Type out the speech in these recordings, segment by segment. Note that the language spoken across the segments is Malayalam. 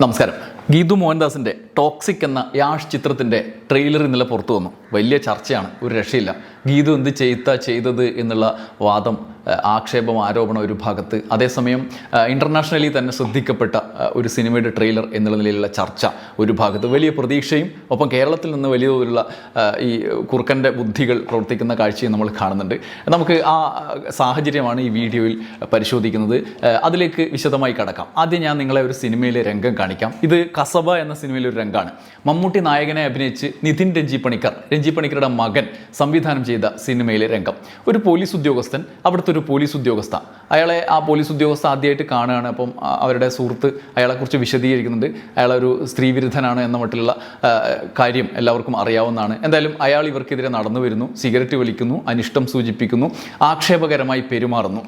നമസ്കാരം. ഗീതു മോഹൻദാസിൻ്റെ ടോക്സിക് എന്ന യാഷ് ചിത്രത്തിൻ്റെ ട്രെയിലർ ഇന്നലെ പുറത്തു വന്നു. വലിയ ചർച്ചയാണ്, ഒരു രക്ഷയില്ല. ഗീതു എന്ത് ചെയ്തത് എന്നുള്ള വാദം, ആക്ഷേപം, ആരോപണം ഒരു ഭാഗത്ത്, അതേസമയം ഇൻ്റർനാഷണലി തന്നെ ശ്രദ്ധിക്കപ്പെട്ട ഒരു സിനിമയുടെ ട്രെയിലർ എന്നുള്ള നിലയിലുള്ള ചർച്ച ഒരു ഭാഗത്ത്, വലിയ പ്രതീക്ഷയും ഒപ്പം കേരളത്തിൽ നിന്ന് വലിയ തോതിലുള്ള ഈ കുറുക്കൻ്റെ ബുദ്ധികൾ പ്രവർത്തിക്കുന്ന കാഴ്ചയും നമ്മൾ കാണുന്നുണ്ട്. നമുക്ക് ആ സാഹചര്യമാണ് ഈ വീഡിയോയിൽ പരിശോധിക്കുന്നത്. അതിലേക്ക് വിശദമായി കടക്കാം. ആദ്യം ഞാൻ നിങ്ങളെ ഒരു സിനിമയിലെ രംഗം കാണിക്കാം. ഇത് കസബ എന്ന സിനിമയിലെ ഒരു രംഗമാണ്. മമ്മൂട്ടി നായകനെ അഭിനയിച്ച് നിതിൻ രഞ്ജി പണിക്കരുടെ മകൻ സംവിധാനം ചെയ്ത സിനിമയിലെ രംഗം. ഒരു പോലീസ് ഉദ്യോഗസ്ഥൻ, അവിടുത്തെ ഒരു പോലീസ് ഉദ്യോഗസ്ഥ, ആ പോലീസ് ഉദ്യോഗസ്ഥ ആദ്യമായിട്ട് കാണുകയാണ്. അപ്പം അവരുടെ സുഹൃത്ത് അയാളെക്കുറിച്ച് വിശദീകരിക്കുന്നുണ്ട്. അയാളൊരു സ്ത്രീവിരുദ്ധനാണ് എന്ന മട്ടിലുള്ള കാര്യം എല്ലാവർക്കും അറിയാവുന്നതാണ്. എന്തായാലും അയാൾ ഇവർക്കെതിരെ നടന്നു വരുന്നു, സിഗരറ്റ് വലിക്കുന്നു, അനിഷ്ടം സൂചിപ്പിക്കുന്നു, ആക്ഷേപകരമായി പെരുമാറുന്നു.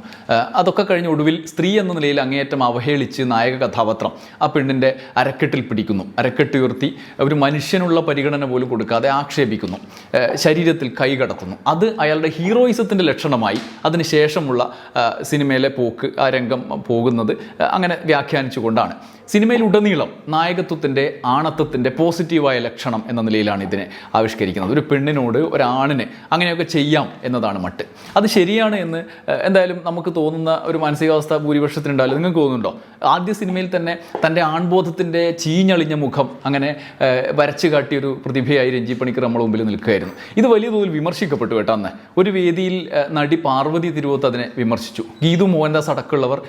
അതൊക്കെ കഴിഞ്ഞ് ഒടുവിൽ സ്ത്രീ എന്ന നിലയിൽ അങ്ങേയറ്റം അവഹേളിച്ച് നായക കഥാപാത്രം ആ പെണ്ണിൻ്റെ അരക്കെട്ടിൽ പിടിക്കുന്നു. അരക്കെട്ട് ഉയർത്തി ഒരു മനുഷ്യനുള്ള പരിഗണന പോലും കൊടുക്കാതെ ആക്ഷേപിക്കുന്നു, ശരീരത്തിൽ കൈ കടത്തുന്നു. അത് അയാളുടെ ഹീറോയിസത്തിൻ്റെ ലക്ഷണമായി അതിനുശേഷമുള്ള സിനിമയിലെ പോക്ക്, ആ രംഗം പോകുന്നത് അങ്ങനെ വ്യാഖ്യാനിച്ചുകൊണ്ടാണ്. സിനിമയിലുടനീളം നായകത്വത്തിൻ്റെ, ആണത്വത്തിൻ്റെ പോസിറ്റീവായ ലക്ഷണം എന്ന നിലയിലാണ് ഇതിനെ ആവിഷ്കരിക്കുന്നത്. ഒരു പെണ്ണിനോട്, ഒരാണിനെ അങ്ങനെയൊക്കെ ചെയ്യാം എന്നതാണ് മട്ട്. അത് ശരിയാണ് എന്ന് എന്തായാലും നമുക്ക് തോന്നുന്ന ഒരു മാനസികാവസ്ഥ ഭൂരിപക്ഷത്തിനുണ്ടാവില്ല. നിങ്ങൾക്ക് തോന്നുന്നുണ്ടോ? ആദ്യ സിനിമയിൽ തന്നെ തൻ്റെ ആൺബോധത്തിൻ്റെ ചീഞ്ഞളിഞ്ഞ മുഖം അങ്ങനെ വരച്ചു കാട്ടിയൊരു പ്രതിഭയായി രഞ്ജി പണിക്കർ നമ്മുടെ മുമ്പിൽ നിൽക്കുകയായിരുന്നു. ഇത് വലിയ തോതിൽ വിമർശിക്കപ്പെട്ടു കേട്ടോ. അന്ന് ഒരു വേദിയിൽ നടി പാർവതി തിരുവോത്ത് അതിനെ വിമർശിച്ചു. ഗീതു മോഹൻദാസ് അടക്കമുള്ളവർ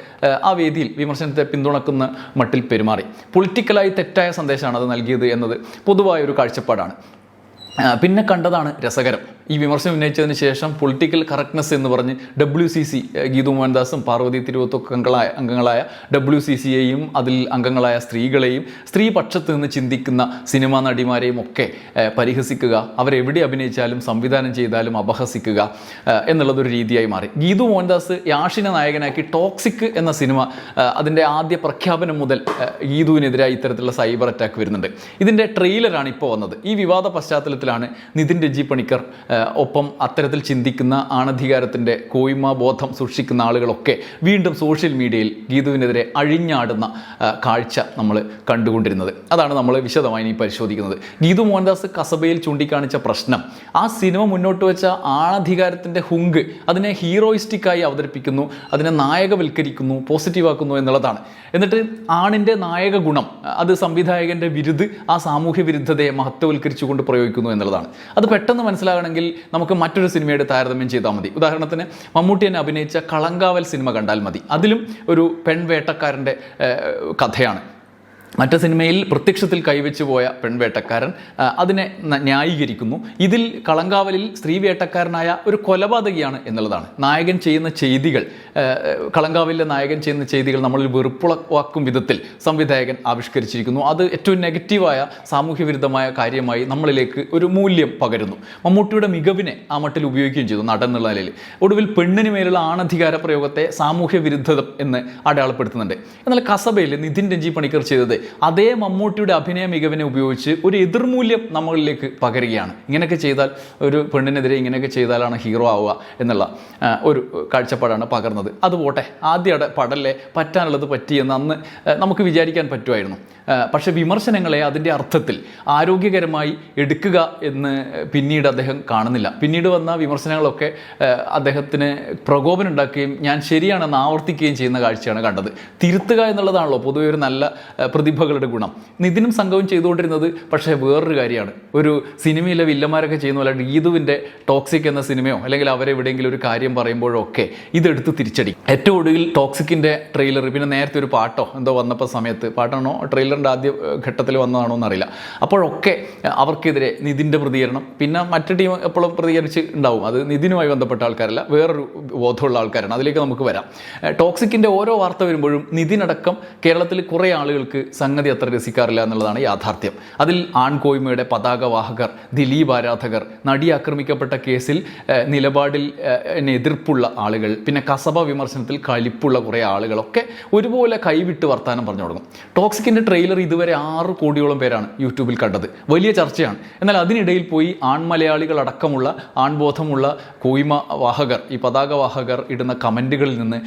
ആ വേദിയിൽ വിമർശനത്തെ പിന്തുണക്കുന്ന മട്ടിൽ പെരുമാറി. പൊളിറ്റിക്കലായി തെറ്റായ സന്ദേശമാണ് അത് നൽകിയത് എന്നത് പൊതുവായ ഒരു കാഴ്ചപ്പാടാണ്. പിന്നെ കണ്ടതാണ് രസകരം. ഈ വിമർശനം ഉന്നയിച്ചതിന് ശേഷം പൊളിറ്റിക്കൽ കറക്റ്റ്നെസ് എന്ന് പറഞ്ഞ് WCC, ഗീതു മോഹൻദാസും പാർവതി തിരുവോത്തൊക്കെ അംഗങ്ങളായ WCCയെയും അതിൽ അംഗങ്ങളായ സ്ത്രീകളെയും, സ്ത്രീപക്ഷത്ത് നിന്ന് ചിന്തിക്കുന്ന സിനിമാ നടിമാരെയും ഒക്കെ പരിഹസിക്കുക, അവരെവിടെ അഭിനയിച്ചാലും സംവിധാനം ചെയ്താലും അപഹസിക്കുക എന്നുള്ളതൊരു രീതിയായി മാറി. ഗീതു മോഹൻദാസ് യാഷിനെ നായകനാക്കി ടോക്സിക് എന്ന സിനിമ അതിൻ്റെ ആദ്യ പ്രഖ്യാപനം മുതൽ ഗീതുവിനെതിരായി ഇത്തരത്തിലുള്ള സൈബർ അറ്റാക്ക് വരുന്നുണ്ട്. ഇതിൻ്റെ ട്രെയിലറാണ് ഇപ്പോൾ വന്നത്. ഈ വിവാദ പശ്ചാത്തലത്തിലാണ് നിതിൻ രഞ്ജി പണിക്കർ ഒപ്പം അത്തരത്തിൽ ചിന്തിക്കുന്ന, ആണധികാരത്തിൻ്റെ കോയ്മ ബോധം സൂക്ഷിക്കുന്ന ആളുകളൊക്കെ വീണ്ടും സോഷ്യൽ മീഡിയയിൽ ഗീതുവിനെതിരെ അഴിഞ്ഞാടുന്ന കാഴ്ച നമ്മൾ കണ്ടുകൊണ്ടിരുന്നത്. അതാണ് നമ്മൾ വിശദമായി ഇനി പരിശോധിക്കുന്നത്. ഗീതു മോഹൻദാസ് കസബയിൽ ചൂണ്ടിക്കാണിച്ച പ്രശ്നം, ആ സിനിമ മുന്നോട്ട് വെച്ച ആണധികാരത്തിൻ്റെ ഹുങ്ക് അതിനെ ഹീറോയിസ്റ്റിക്കായി അവതരിപ്പിക്കുന്നു, അതിനെ നായകവൽക്കരിക്കുന്നു, പോസിറ്റീവാക്കുന്നു എന്നുള്ളതാണ്. എന്നിട്ട് ആണിൻ്റെ നായക ഗുണം അത് സംവിധായകൻ്റെ വിരുദ്ധ, ആ സാമൂഹ്യ വിരുദ്ധതയെ മഹത്വവൽക്കരിച്ചുകൊണ്ട് പ്രയോഗിക്കുന്നു എന്നുള്ളതാണ്. അത് പെട്ടെന്ന് മനസ്സിലാകണമെങ്കിൽ നമുക്ക് മറ്റൊരു സിനിമയുടെ താരതമ്യം ചെയ്താൽ മതി. ഉദാഹരണത്തിന് മമ്മൂട്ടി തന്നെ അഭിനയിച്ച കളങ്കാവൽ സിനിമ കണ്ടാൽ മതി. അതിലും ഒരു പെൺവേട്ടക്കാരൻ്റെ കഥയാണ്. മറ്റു സിനിമയിൽ പ്രത്യക്ഷത്തിൽ കൈവച്ചു പോയ പെൺവേട്ടക്കാരൻ അതിനെ ന്യായീകരിക്കുന്നു. ഇതിൽ കളങ്കാവലിൽ സ്ത്രീ വേട്ടക്കാരനായ ഒരു കൊലപാതകിയാണ് എന്നുള്ളതാണ്. നായകൻ ചെയ്യുന്ന ചെയ്തികൾ, കളങ്കാവലിലെ നായകൻ ചെയ്യുന്ന ചെയ്തികൾ നമ്മളിൽ വെറുപ്പുളവാക്കും വിധത്തിൽ സംവിധായകൻ ആവിഷ്കരിച്ചിരിക്കുന്നു. അത് ഏറ്റവും നെഗറ്റീവായ, സാമൂഹ്യ വിരുദ്ധമായ കാര്യമായി നമ്മളിലേക്ക് ഒരു മൂല്യം പകരുന്നു. മമ്മൂട്ടിയുടെ മികവിനെ ആ മട്ടിൽ ഉപയോഗിക്കുകയും ചെയ്തു നടൻ എന്നുള്ള നിലയിൽ. ഒടുവിൽ പെണ്ണിന് മേലുള്ള ആണധികാര പ്രയോഗത്തെ സാമൂഹ്യ വിരുദ്ധത എന്ന് അടയാളപ്പെടുത്തുന്നുണ്ട്. എന്നാൽ കസബയിൽ നിതിൻ രഞ്ജി പണിക്കർ ചെയ്തത് അതേ മമ്മൂട്ടിയുടെ അഭിനയ മികവിനെ ഉപയോഗിച്ച് ഒരു എതിർമൂല്യം നമ്മളിലേക്ക് പകരുകയാണ്. ഇങ്ങനെയൊക്കെ ചെയ്താൽ, ഒരു പെണ്ണിനെതിരെ ഇങ്ങനെയൊക്കെ ചെയ്താലാണ് ഹീറോ ആവുക എന്നുള്ള ഒരു കാഴ്ചപ്പാടാണ് പകർന്നത്. അതുപോട്ടെ, ആദ്യം പടല്ലേ, പറ്റാനുള്ളത് പറ്റിയെന്ന് അന്ന് നമുക്ക് വിചാരിക്കാൻ പറ്റുമായിരുന്നു. പക്ഷെ വിമർശനങ്ങളെ അതിൻ്റെ അർത്ഥത്തിൽ ആരോഗ്യകരമായി എടുക്കുക എന്ന് പിന്നീട് അദ്ദേഹം കാണുന്നില്ല. പിന്നീട് വന്ന വിമർശനങ്ങളൊക്കെ അദ്ദേഹത്തിന് പ്രകോപനം ഉണ്ടാക്കുകയും ഞാൻ ശരിയാണെന്ന് ആവർത്തിക്കുകയും ചെയ്യുന്ന കാഴ്ചയാണ് കണ്ടത്. തിരുത്തുക എന്നുള്ളതാണല്ലോ പൊതുവെ ഒരു നല്ല പ്രതിഭകളുടെ ഗുണം. നിതിനും സംഘവും ചെയ്തുകൊണ്ടിരുന്നത് പക്ഷേ വേറൊരു കാര്യമാണ്. ഒരു സിനിമയിലെ വില്ലന്മാരൊക്കെ ചെയ്യുന്ന പോലെ ഗീതുവിൻ്റെ ടോക്സിക് എന്ന സിനിമയോ അല്ലെങ്കിൽ അവരെവിടെയെങ്കിലും ഒരു കാര്യം പറയുമ്പോഴോ ഒക്കെ ഇതെടുത്ത് തിരിച്ചടി. ഏറ്റവും ഒടുവിൽ ടോക്സിക്കിൻ്റെ ട്രെയിലർ, പിന്നെ നേരത്തെ ഒരു പാട്ടോ എന്തോ വന്നപ്പോൾ സമയത്ത്, പാട്ടാണോ ട്രെയിലറിൻ്റെ ആദ്യ ഘട്ടത്തിൽ വന്നതാണോ എന്നറിയില്ല, അപ്പോഴൊക്കെ അവർക്കെതിരെ നിതിൻ്റെ പ്രതികരണം, പിന്നെ മറ്റു ടീം എപ്പോഴും പ്രതികരിച്ച് ഉണ്ടാവും. അത് നിതിനുമായി ബന്ധപ്പെട്ട ആൾക്കാരല്ല, വേറൊരു ബോധമുള്ള ആൾക്കാരാണ്. അതിലേക്ക് നമുക്ക് വരാം. ടോക്സിക്കിൻ്റെ ഓരോ വാർത്ത വരുമ്പോഴും നിതിനടക്കം കേരളത്തിൽ കുറേ ആളുകൾക്ക് സംഗതി അത്ര രസിക്കാറില്ല എന്നുള്ളതാണ് യാഥാർത്ഥ്യം. അതിൽ ആൺകോയ്മയുടെ പതാകവാഹകർ, ദിലീപ് ആരാധകർ, നടി ആക്രമിക്കപ്പെട്ട കേസിൽ നിലപാടിൽ എതിർപ്പുള്ള ആളുകൾ, പിന്നെ കസബ വിമർശനത്തിൽ കലിപ്പുള്ള കുറേ ആളുകളൊക്കെ ഒരുപോലെ കൈവിട്ട് വർത്താനം പറഞ്ഞു തുടങ്ങും. ടോക്സിക്കിൻ്റെ ട്രെയിലർ ഇതുവരെ 6 കോടിയോളം പേരാണ് യൂട്യൂബിൽ കണ്ടത്. വലിയ ചർച്ചയാണ്. എന്നാൽ അതിനിടയിൽ പോയി ആൺമലയാളികൾ അടക്കമുള്ള, ആൺബോധമുള്ള കോയ്മ വാഹകർ, ഈ പതാകവാഹകർ ഇടുന്ന കമൻറ്റുകളിൽ നിന്ന്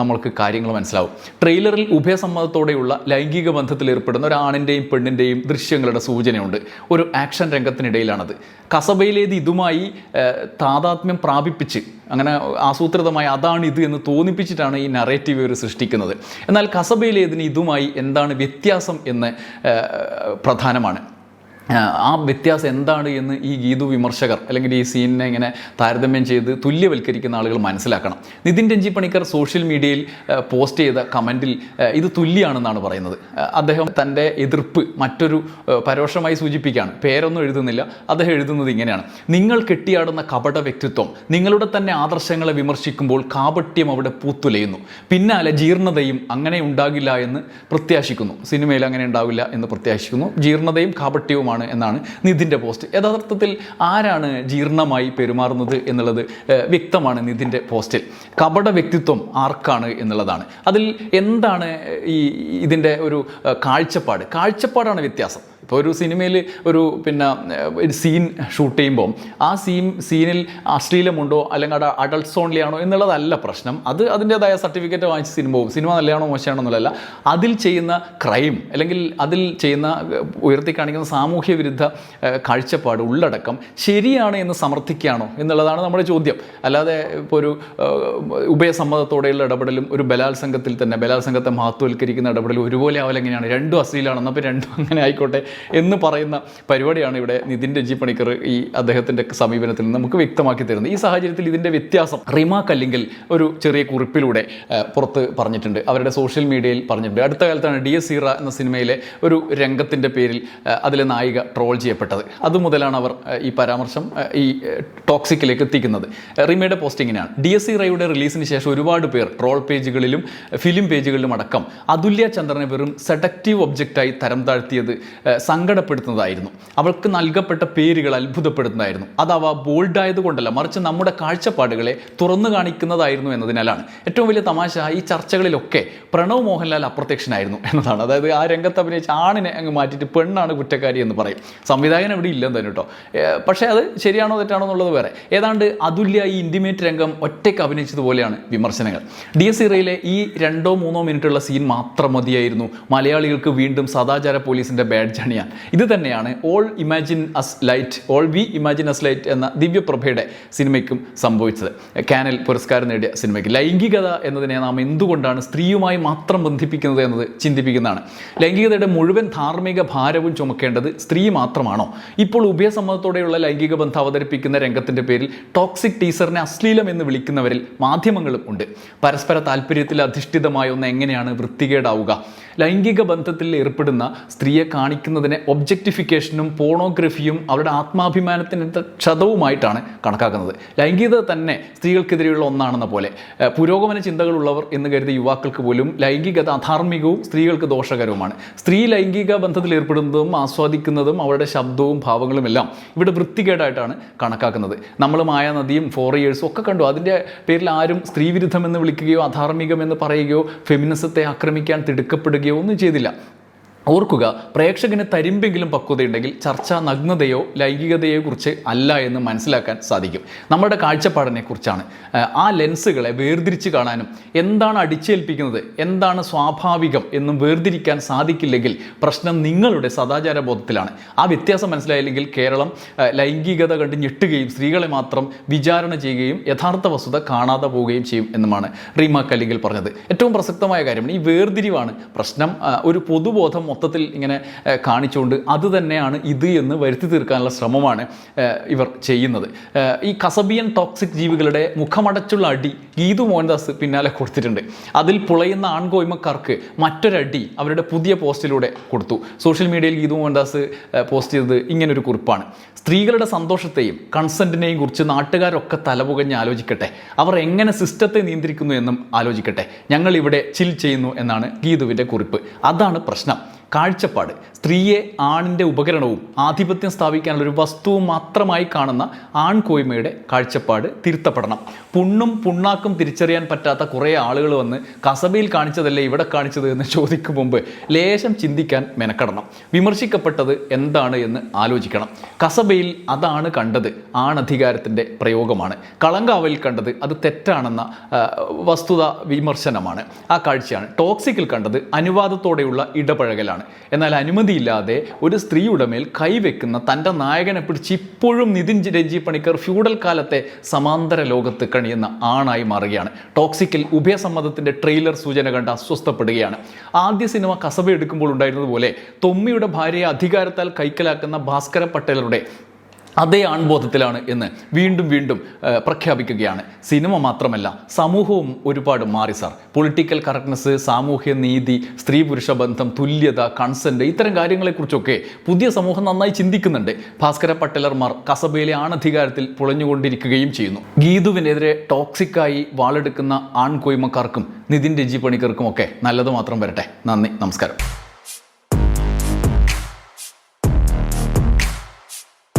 നമ്മൾക്ക് കാര്യങ്ങൾ മനസ്സിലാവും. ട്രെയിലറിൽ ഉഭയസമ്മതത്തോടെയുള്ള ലൈംഗിക ബന്ധം ബന്ധത്തിൽ ഏർപ്പെടുന്ന ഒരു ആണിൻ്റെയും പെണ്ണിൻ്റെയും ദൃശ്യങ്ങളുടെ സൂചനയുണ്ട്. ഒരു ആക്ഷൻ രംഗത്തിനിടയിലാണത്. കസബയിലേത് ഇതുമായി താതാത്മ്യം പ്രാപിപ്പിച്ച് അങ്ങനെ ആസൂത്രിതമായി അതാണ് ഇത് എന്ന് തോന്നിപ്പിച്ചിട്ടാണ് ഈ നറേറ്റീവ് ഇവർ സൃഷ്ടിക്കുന്നത്. എന്നാൽ കസബയിലേതിന് ഇതുമായി എന്താണ് വ്യത്യാസം എന്ന് പ്രധാനമാണ്. ആ വ്യത്യാസം എന്താണ് എന്ന് ഈ ഗീതു വിമർശകർ അല്ലെങ്കിൽ ഈ സീനിനെ ഇങ്ങനെ താരതമ്യം ചെയ്ത് തുല്യവൽക്കരിക്കുന്ന ആളുകൾ മനസ്സിലാക്കണം. നിതിൻ രഞ്ജി പണിക്കർ സോഷ്യൽ മീഡിയയിൽ പോസ്റ്റ് ചെയ്ത കമൻറ്റിൽ ഇത് തുല്യമാണെന്നാണ് പറയുന്നത്. അദ്ദേഹം തൻ്റെ എതിർപ്പ് മറ്റൊരു പരോക്ഷമായി സൂചിപ്പിക്കുകയാണ്. പേരൊന്നും എഴുതുന്നില്ല. അദ്ദേഹം എഴുതുന്നത് ഇങ്ങനെയാണ്: നിങ്ങൾ കെട്ടിയാടുന്ന കപട വ്യക്തിത്വം നിങ്ങളുടെ തന്നെ ആദർശങ്ങളെ വിമർശിക്കുമ്പോൾ കാപട്യം അവിടെ പൂത്തുലയുന്നു. പിന്നാലെ ജീർണതയും അങ്ങനെ ഉണ്ടാകില്ല എന്ന് പ്രത്യാശിക്കുന്നു. സിനിമയിൽ അങ്ങനെ ഉണ്ടാവില്ല എന്ന് പ്രത്യാശിക്കുന്നു. ജീർണതയും കാപട്യവുമാണ് എന്നാണ് നിതിൻ്റെ പോസ്റ്റ്. യഥാർത്ഥത്തിൽ ആരാണ് ജീർണമായി പെരുമാറുന്നത് എന്നുള്ളത് വ്യക്തമാണ് നിതിൻ്റെ പോസ്റ്റിൽ. കപട വ്യക്തിത്വം ആർക്കാണ് എന്നുള്ളതാണ്. അതിൽ എന്താണ് ഇതിൻ്റെ ഒരു കാഴ്ചപ്പാടാണ് വ്യത്യാസം. ഇപ്പോൾ ഒരു സിനിമയിൽ ഒരു സീൻ ഷൂട്ട് ചെയ്യുമ്പോൾ ആ സീനിൽ അശ്ലീലമുണ്ടോ അല്ലെങ്കിൽ അഡൾട്ട്സ് ഓൺലി ആണോ എന്നുള്ളതല്ല പ്രശ്നം. അതിൻ്റേതായ സർട്ടിഫിക്കറ്റ് വാങ്ങിച്ച് സിനിമ പോകും. സിനിമ നല്ലതാണോ മോശമാണോ എന്നുള്ളതല്ല. അതിൽ ചെയ്യുന്ന ക്രൈം അല്ലെങ്കിൽ അതിൽ ചെയ്യുന്ന ഉയർത്തി കാണിക്കുന്ന സാമൂഹ്യ വിരുദ്ധ കാഴ്ചപ്പാട് ഉള്ളടക്കം ശരിയാണ് എന്ന് സമർത്ഥിക്കുകയാണോ എന്നുള്ളതാണ് നമ്മുടെ ചോദ്യം. അല്ലാതെ ഇപ്പോൾ ഒരു ഉഭയസമ്മതത്തോടെയുള്ള ഇടപെടലും ഒരു ബലാത്സംഗത്തെ മഹത്വവൽക്കരിക്കുന്ന ഇടപെടലും ഒരുപോലെ ആവില്ല. എങ്ങനെയാണ് രണ്ടും അശ്ലീലാണെന്ന്, അപ്പോൾ രണ്ടും അങ്ങനെ ആയിക്കോട്ടെ എന്ന് പറയുന്ന പരിപാടിയാണ് ഇവിടെ നിതിൻ രഞ്ജി പണിക്കർ ഈ അദ്ദേഹത്തിൻ്റെ സമീപനത്തിൽ നിന്ന് നമുക്ക് വ്യക്തമാക്കി തരുന്നത്. ഈ സാഹചര്യത്തിൽ ഇതിൻ്റെ വ്യത്യാസം റിമ കല്ലിങ്കൽ ഒരു ചെറിയ കുറിപ്പിലൂടെ പുറത്ത് പറഞ്ഞിട്ടുണ്ട്. അവരുടെ സോഷ്യൽ മീഡിയയിൽ പറഞ്ഞിട്ടുണ്ട്. അടുത്ത കാലത്താണ് DS ഇറ എന്ന സിനിമയിലെ ഒരു രംഗത്തിൻ്റെ പേരിൽ അതിലെ നായിക ട്രോൾ ചെയ്യപ്പെട്ടത്. അതുമുതലാണ് അവർ ഈ പരാമർശം ഈ ടോക്സിക്കിലേക്ക് എത്തിക്കുന്നത്. റിമയുടെ പോസ്റ്റിങ്ങിനാണ്. DS ഇറയുടെ റിലീസിന് ശേഷം ഒരുപാട് പേർ ട്രോൾ പേജുകളിലും ഫിലിം പേജുകളിലും അടക്കം അതുല്യ ചന്ദ്രനെ വെറും സെഡക്റ്റീവ് ഒബ്ജക്റ്റായി തരം താഴ്ത്തിയത് സങ്കടപ്പെടുത്തുന്നതായിരുന്നു. അവൾക്ക് നൽകപ്പെട്ട പേരുകൾ അത്ഭുതപ്പെടുത്തുന്നതായിരുന്നു. അതവ ബോൾഡായതുകൊണ്ടല്ല, മറിച്ച് നമ്മുടെ കാഴ്ചപ്പാടുകളെ തുറന്നു കാണിക്കുന്നതായിരുന്നു എന്നതിനാലാണ്. ഏറ്റവും വലിയ തമാശ ഈ ചർച്ചകളിലൊക്കെ പ്രണവ് മോഹൻലാൽ അപ്രത്യക്ഷനായിരുന്നു എന്നതാണ്. അതായത് ആ രംഗത്ത് അഭിനയിച്ച ആണിനെ അങ്ങ് മാറ്റിയിട്ട് പെണ്ണാണ് കുറ്റക്കാരി എന്ന് പറയും. സംവിധായകൻ ഇവിടെ ഇല്ലെന്ന് തന്നെ കേട്ടോ. പക്ഷേ അത് ശരിയാണോ തെറ്റാണോ എന്നുള്ളത് വേറെ. ഏതാണ്ട് അതുല്യ ഈ ഇൻറ്റിമേറ്റ് രംഗം ഒറ്റയ്ക്ക് അഭിനയിച്ചതുപോലെയാണ് വിമർശനങ്ങൾ. DS ഇറയിലെ ഈ 2-3 മിനിറ്റുള്ള സീൻ മാത്രം മതിയായിരുന്നു മലയാളികൾക്ക് വീണ്ടും സദാചാര പോലീസിൻ്റെ ബാഡ്ജ് അണിയാൻ. ഇത് തന്നെയാണ് all we imagine us light എന്ന ദിവ്യപ്രഭയുടെ സിനിമയ്ക്കും സംഭവിച്ചത്. കാനൽ പുരസ്കാരം നേടിയ സിനിമയ്ക്ക്. ലൈംഗികത എന്നതിനെ നാം എന്തുകൊണ്ടാണ് സ്ത്രീയുമായി മാത്രം ബന്ധിപ്പിക്കുന്നത് എന്നത് ചിന്തിപ്പിക്കുന്നതാണ്. ലൈംഗികതയുടെ മുഴുവൻ ധാർമ്മിക ഭാരവും ചുമക്കേണ്ടത് സ്ത്രീ മാത്രമാണോ? ഇപ്പോൾ ഉഭയസമ്മതത്തോടെയുള്ള ലൈംഗിക ബന്ധം അവതരിപ്പിക്കുന്ന രംഗത്തിൻ്റെ പേരിൽ ടോക്സിക് ടീസറിനെ അശ്ലീലം എന്ന് വിളിക്കുന്നവരിൽ മാധ്യമങ്ങളും ഉണ്ട്. പരസ്പര താല്പര്യത്തിൽ അധിഷ്ഠിതമായ ഒന്ന് എങ്ങനെയാണ് വൃത്തികേടാവുക? ലൈംഗിക ബന്ധത്തിൽ ഏർപ്പെടുന്ന സ്ത്രീയെ കാണിക്കുന്നതിനെ ഒബ്ജക്റ്റിഫിക്കേഷനും പോണോഗ്രഫിയും അവരുടെ ആത്മാഭിമാനത്തിൻ്റെ ക്ഷതവുമായിട്ടാണ് കണക്കാക്കുന്നത്. ലൈംഗികത തന്നെ സ്ത്രീകൾക്കെതിരെയുള്ള ഒന്നാണെന്ന പോലെ പുരോഗമന ചിന്തകളുള്ളവർ എന്ന് കരുതിയ യുവാക്കൾക്ക് പോലും ലൈംഗികത അധാർമികവും സ്ത്രീകൾക്ക് ദോഷകരവുമാണ്. സ്ത്രീ ലൈംഗിക ബന്ധത്തിൽ ഏർപ്പെടുന്നതും ആസ്വാദിക്കുന്നതും അവരുടെ ശബ്ദവും ഭാവങ്ങളും എല്ലാം ഇവിടെ വൃത്തികേടായിട്ടാണ് കണക്കാക്കുന്നത്. നമ്മൾ മായാനദിയും 4 ഇയേഴ്സും ഒക്കെ കണ്ടു. അതിൻ്റെ പേരിൽ ആരും സ്ത്രീവിരുദ്ധം എന്ന് വിളിക്കുകയോ അധാർമികമെന്ന് പറയുകയോ ഫെമിനിസത്തെ ആക്രമിക്കാൻ തിടുക്കപ്പെടുകയോ ഒന്നും ചെയ്തില്ല. ഓർക്കുക, പ്രേക്ഷകന് തരിമ്പെങ്കിലും പക്വതയുണ്ടെങ്കിൽ ചർച്ച നഗ്നതയോ ലൈംഗികതയോ കുറിച്ച് അല്ല എന്ന് മനസ്സിലാക്കാൻ സാധിക്കും. നമ്മുടെ കാഴ്ചപ്പാടിനെ കുറിച്ചാണ്. ആ ലെൻസുകളെ വേർതിരിച്ച് കാണാനും എന്താണ് അടിച്ചേൽപ്പിക്കുന്നത്, എന്താണ് സ്വാഭാവികം എന്നും വേർതിരിക്കാൻ സാധിക്കില്ലെങ്കിൽ പ്രശ്നം നിങ്ങളുടെ സദാചാര ബോധത്തിലാണ്. ആ വ്യത്യാസം മനസ്സിലായില്ലെങ്കിൽ കേരളം ലൈംഗികത കണ്ട് ഞെട്ടുകയും സ്ത്രീകളെ മാത്രം വിചാരണ ചെയ്യുകയും യഥാർത്ഥ വസ്തുത കാണാതെ പോവുകയും ചെയ്യും എന്നുമാണ് റിമ കല്ലിങ്കൽ പറഞ്ഞത്. ഏറ്റവും പ്രസക്തമായ കാര്യമാണ് ഈ വേർതിരിവാണ് പ്രശ്നം. ഒരു പൊതുബോധം മൊത്തത്തിൽ ഇങ്ങനെ കാണിച്ചുകൊണ്ട് അത് തന്നെയാണ് ഇത് എന്ന് വരുത്തി തീർക്കാനുള്ള ശ്രമമാണ് ഇവർ ചെയ്യുന്നത്. ഈ കസബിയൻ ടോക്സിക് ജീവികളുടെ മുഖമടച്ചുള്ള അടി ഗീതു മോഹൻദാസ് പിന്നാലെ കൊടുത്തിട്ടുണ്ട്. അതിൽ പുളയുന്ന ആൺകോയ്മക്കാർക്ക് മറ്റൊരടി അവരുടെ പുതിയ പോസ്റ്റിലൂടെ കൊടുത്തു. സോഷ്യൽ മീഡിയയിൽ ഗീതു മോഹൻദാസ് പോസ്റ്റ് ചെയ്തത് ഇങ്ങനൊരു കുറിപ്പാണ്: സ്ത്രീകളുടെ സന്തോഷത്തെയും കൺസെൻറ്റിനെയും കുറിച്ച് നാട്ടുകാരൊക്കെ തലപുകഞ്ഞ് ആലോചിക്കട്ടെ. അവർ എങ്ങനെ സിസ്റ്റത്തെ നിയന്ത്രിക്കുന്നു എന്നും ആലോചിക്കട്ടെ. ഞങ്ങൾ ഇവിടെ ചിൽ ചെയ്യുന്നു എന്നാണ് ഗീതുവിൻ്റെ കുറിപ്പ്. അതാണ് പ്രശ്നം. കാഴ്ചപ്പാട് സ്ത്രീയെ ആണിൻ്റെ ഉപകരണവും ആധിപത്യം സ്ഥാപിക്കാനുള്ള ഒരു വസ്തുവും മാത്രമായി കാണുന്ന ആൺകോയ്മയുടെ കാഴ്ചപ്പാട് തിരുത്തപ്പെടണം. പുണ്ണും പുണ്ണാക്കും തിരിച്ചറിയാൻ പറ്റാത്ത കുറേ ആളുകൾ വന്ന് കസബയിൽ കാണിച്ചതല്ലേ ഇവിടെ കാണിച്ചത് എന്ന് ചോദിക്കും മുമ്പ് ലേശം ചിന്തിക്കാൻ മെനക്കെടണം. വിമർശിക്കപ്പെട്ടത് എന്താണ് എന്ന് ആലോചിക്കണം. കസബയിൽ അതാണ് കണ്ടത്, ആണധികാരത്തിൻ്റെ പ്രയോഗമാണ്. കളങ്കാവലിൽ കണ്ടത് അത് തെറ്റാണെന്ന വസ്തുത വിമർശനമാണ്. ആ കാഴ്ചയാണ്. ടോക്സിക്കിൽ കണ്ടത് അനുവാദത്തോടെയുള്ള ഇടപഴകലാണ്. ആളാണ്. എന്നാൽ അനുമതിയില്ലാതെ ഒരു സ്ത്രീയുടെ മേൽ കൈവെക്കുന്ന തൻ്റെ നായകനെ പിടിച്ച് ഇപ്പോഴും നിതിൻ രഞ്ജി പണിക്കർ ഫ്യൂഡൽ കാലത്തെ സമാന്തര ലോകത്ത് കഴിയുന്ന ആണായി മാറുകയാണ്. ടോക്സിക്കിൽ ഉഭയസമ്മതത്തിൻ്റെ ട്രെയിലർ സൂചന കണ്ട് അസ്വസ്ഥപ്പെടുകയാണ്. ആദ്യ സിനിമ കസബ എടുക്കുമ്പോൾ ഉണ്ടായിരുന്നതുപോലെ തൊമ്മിയുടെ ഭാര്യയെ അധികാരത്താൽ കൈക്കലാക്കുന്ന ഭാസ്കര പട്ടേലറുടെ അതേ ആൺബോധത്തിലാണ് എന്ന് വീണ്ടും വീണ്ടും പ്രഖ്യാപിക്കുകയാണ്. സിനിമ മാത്രമല്ല, സമൂഹവും ഒരുപാട് മാറി സാർ. പൊളിറ്റിക്കൽ കറക്റ്റ്നെസ്, സാമൂഹ്യ നീതി, സ്ത്രീ പുരുഷ ബന്ധം, തുല്യത, കൺസെൻറ്റ്, ഇത്തരം കാര്യങ്ങളെക്കുറിച്ചൊക്കെ പുതിയ സമൂഹം നന്നായി ചിന്തിക്കുന്നുണ്ട്. ഭാസ്കര പട്ടേലർമാർ കസബയിലെ ആണധികാരത്തിൽ പുളഞ്ഞുകൊണ്ടിരിക്കുകയും ചെയ്യുന്നു. ഗീതുവിനെതിരെ ടോക്സിക്കായി വാളെടുക്കുന്ന ആൺകൊയ്മക്കാർക്കും നിതിൻ രഞ്ജി പണിക്കർക്കുമൊക്കെ നല്ലത് മാത്രം വരട്ടെ. നന്ദി, നമസ്കാരം.